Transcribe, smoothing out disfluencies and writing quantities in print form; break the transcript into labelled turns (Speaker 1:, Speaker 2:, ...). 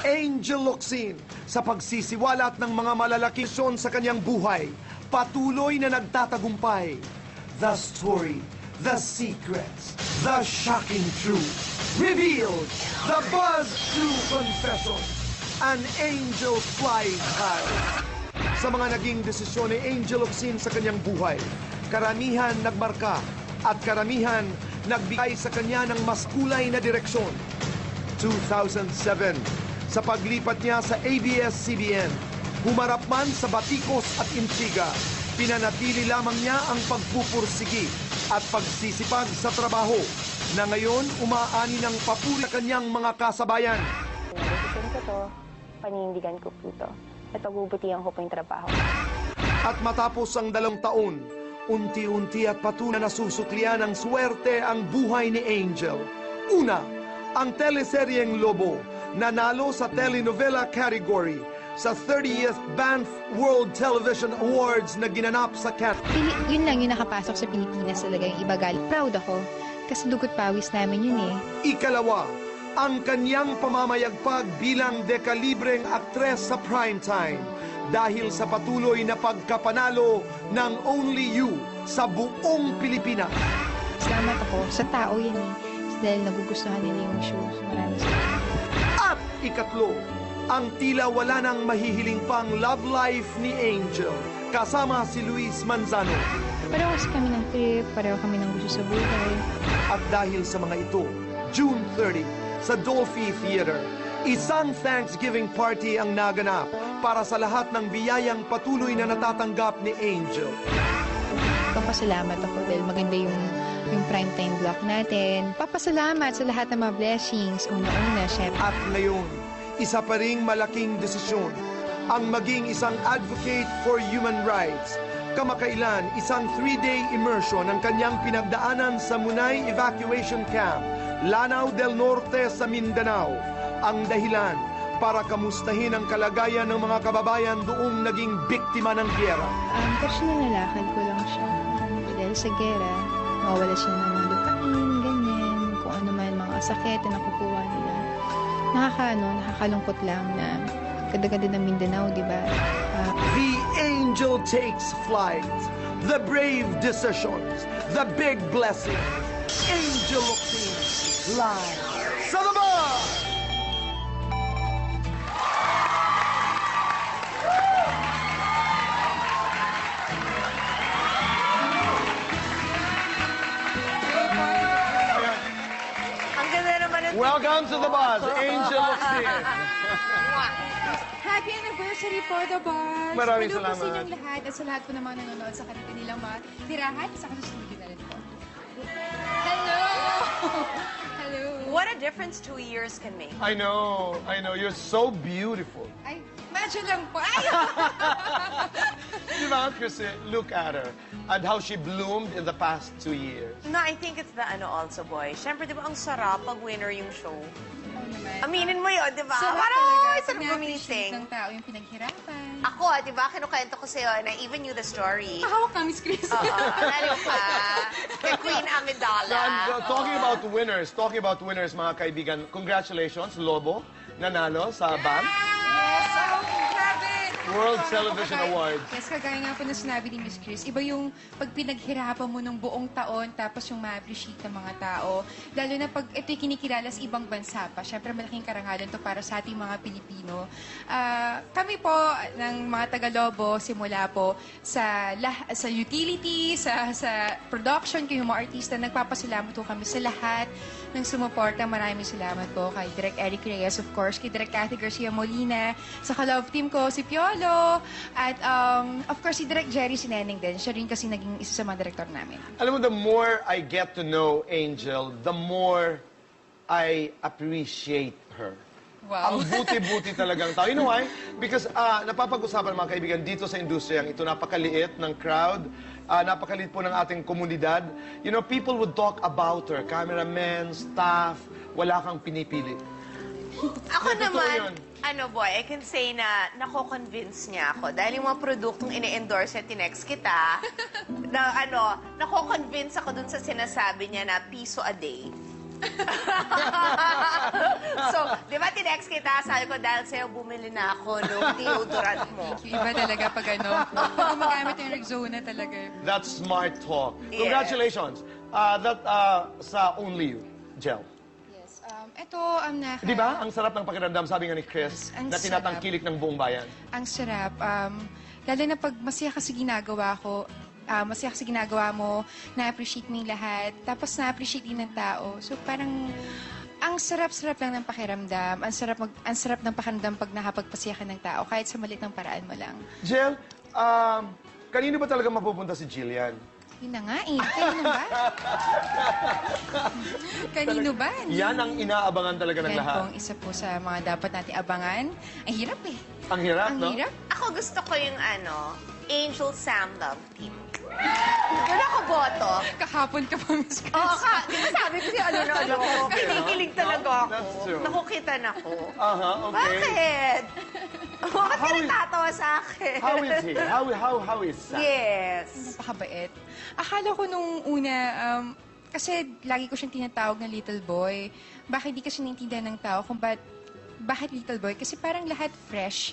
Speaker 1: Angel Locsin, sa pagsisiwalat ng mga malalaking misyon sa kanyang buhay, patuloy na nagtatagumpay. The story, the secrets, the shocking truth, revealed, the Buzz 2 Confessions, an angel's flying high. Sa mga naging desisyon ni Angel Locsin sa kanyang buhay, karamihan nagmarka at karamihan nagbigay sa kanya ng mas kulay na direksyon. 2007, sa paglipat niya sa ABS-CBN, humarap man sa batikos at intriga, pinanatili lamang niya ang pagpupursigi at pagsisipag sa trabaho na ngayon umaani ng papuri sa kanyang mga kasabayan.
Speaker 2: Desisyon ko to, panindigan ko po to, at pagbubutihan ko po yung trabaho.
Speaker 1: At matapos ang 2 taon, unti-unti at patuloy na nasusuklian ng swerte ang buhay ni Angel. Una, ang teleseryeng Lobo, nanalo sa telenovela category sa 30th Banff World Television Awards na ginanap sa Canada.
Speaker 3: Yun lang yung nakapasok sa Pilipinas talaga yung iba gal. Proud ako kasi dugot pawis namin yun eh.
Speaker 1: Ikalawa, ang kanyang pamamayagpag bilang dekalibreng aktres sa primetime dahil sa patuloy na pagkapanalo ng Only You sa buong Pilipinas.
Speaker 3: Salamat ako sa tao yan eh. Dahil nagugustuhan nila yung show. So maraming salamat.
Speaker 1: At ikatlo, ang tila wala nang mahihiling pang love life ni Angel kasama si Luis Manzano.
Speaker 3: Pareho kasi kami ng trip, pareho kami ng gusto sa buhay.
Speaker 1: At dahil sa mga ito, June 30 sa Dolphy Theater, isang Thanksgiving party ang naganap para sa lahat ng biyayang patuloy na natatanggap ni Angel.
Speaker 3: Papasalamat ako dahil maganda yung primetime block natin. Papasalamat sa lahat ng mga blessings. Una-una, syempre.
Speaker 1: At ngayon, isa pa ring malaking desisyon ang maging isang advocate for human rights. Kamakailan, isang 3-day immersion ang kanyang pinagdaanan sa Munay Evacuation Camp, Lanao del Norte sa Mindanao. Ang dahilan para kamustahin ang kalagayan ng mga kababayan doong naging biktima ng gyera.
Speaker 3: Personal na lakad ko lang siya. Dahil sa gera, mawala siya ng mga lupain, ganyan, kung ano man mga sakit na nakukuha nila. Nakakalungkot lang na ganda-ganda ng Mindanao, di ba?
Speaker 1: The angel takes flight. The brave decisions. The big blessings. Angel Locsin, live sa The Buzz! Welcome to The Buzz, Angel Locsin.
Speaker 4: Happy anniversary po, The Buzz!
Speaker 1: Maraming
Speaker 4: Hello
Speaker 1: salamat.
Speaker 4: po sa inyong lahat at sa lahat po ng mga nanonood sa kanilang mga tirahan sa studio na rin po. Hello! Hello!
Speaker 5: What a difference 2 years can make.
Speaker 1: I know. You're so beautiful.
Speaker 4: Ay, medyo lang po. Ay!
Speaker 1: Di ba, Chrissy? Look at her and how she bloomed in the past 2 years.
Speaker 5: No, I think it's the also, boy. Siyempre, di ba, ang sarap pag winner yung show.
Speaker 4: Oo naman.
Speaker 5: Aminin mo yun, di ba?
Speaker 4: Sarap
Speaker 5: Parang,
Speaker 4: talaga.
Speaker 5: sarap
Speaker 4: Pina-appreciate
Speaker 5: gumising.
Speaker 4: ng tao yung pinaghirapan.
Speaker 5: Ako, di ba, kinukwento ko sa'yo, and I even knew the story.
Speaker 4: Mahawak kami, Chris.
Speaker 5: Oo, lalo pa. Kay Queen Amidala.
Speaker 1: Talking about winners, mga kaibigan, congratulations, Lobo, nanalo sa BAM
Speaker 4: Yes! Grabe!
Speaker 1: World Television Awards.
Speaker 4: Yes, kagaya nga po na sinabi ni Miss Chris, iba yung pag pinaghirapan mo ng buong taon, tapos yung ma-appreciate ng mga tao. Lalo na pag ito'y kinikilala sa ibang bansa pa. Siyempre, malaking karangalan to para sa ating mga Pilipino. Kami po, ng mga Tagalobo, simula po sa utility, sa production, kayong mga artista, nagpapasalamat po kami sa lahat ng sumuporta. Maraming salamat po kay Direk Eric Reyes, of course, kay Direk Cathy Garcia Molina, sa ka-love team ko, si Piolo, at of course, si Direk Jerry Sineneng din. Siya rin kasi naging isa sa mga director namin.
Speaker 1: Alam mo, the more I get to know Angel, the more I appreciate her.
Speaker 4: Wow.
Speaker 1: Ang buti-buti talagang tao. You know why? Because napapag-usapan mga kaibigan dito sa industriyang ito, napakaliit ng crowd, napakaliit po ng ating komunidad. You know, people would talk about her. Cameramen, staff, wala kang pinipili.
Speaker 5: Ako
Speaker 1: Totoo
Speaker 5: naman,
Speaker 1: yun.
Speaker 5: boy, I can say na nako-convince niya ako. Dahil yung mga produktong ine-endorse niya, tinext kita, na nako-convince ako dun sa sinasabi niya na piso a day. So, di ba tinext kita, sabi ko, dahil sa'yo bumili na ako nung deodorant mo.
Speaker 4: Yung iba talaga pag ano, gumagamit yung Rexona talaga.
Speaker 1: That's smart talk.
Speaker 5: Yeah.
Speaker 1: Congratulations. Sa Only You, Jel.
Speaker 4: Yes. Ito,
Speaker 1: Di ba? Ang sarap ng pakiramdam, sabi nga ni Chris,
Speaker 4: Ang
Speaker 1: na tinatangkilik ng buong bayan.
Speaker 4: Ang sarap. Lalo na pag masaya kasi ginagawa ko, masaya kasi ginagawa mo, na-appreciate mo yung lahat, tapos na-appreciate din ng tao. So parang, ang sarap-sarap lang ng pakiramdam. Ang sarap ng pakiramdam pag nakapagpasaya ka ng tao, kahit sa maliit ng paraan mo lang.
Speaker 1: Jel, kanino ba talaga mapupunta si Jillian?
Speaker 4: Yun na nga eh. Kanino ba? Kanino ba?
Speaker 1: Yan ang inaabangan talaga ng
Speaker 4: Yan
Speaker 1: lahat.
Speaker 4: pong isa po sa mga dapat natin abangan. Ang hirap eh.
Speaker 1: Ang hirap,
Speaker 4: Ang
Speaker 1: no?
Speaker 4: hirap.
Speaker 5: Ako gusto ko yung Angel Sam Love Team. Doon ako boto.
Speaker 4: Kahapon ka pa, Miss Chris.
Speaker 5: Oo, di ba sabi ko siya, kinikilig talaga ako.
Speaker 1: That's true.
Speaker 5: Nakukita na ako.
Speaker 1: Okay.
Speaker 5: Bakit? Bakit ka
Speaker 1: How is-
Speaker 5: natatawa sa akin?
Speaker 1: How is he? How is Sam?
Speaker 5: Yes.
Speaker 4: Napakabait. Akala ko nung una, kasi lagi ko siyang tinatawag na little boy. Bakit di kasi naintindihan ng tao kung bakit little boy? Kasi parang lahat fresh.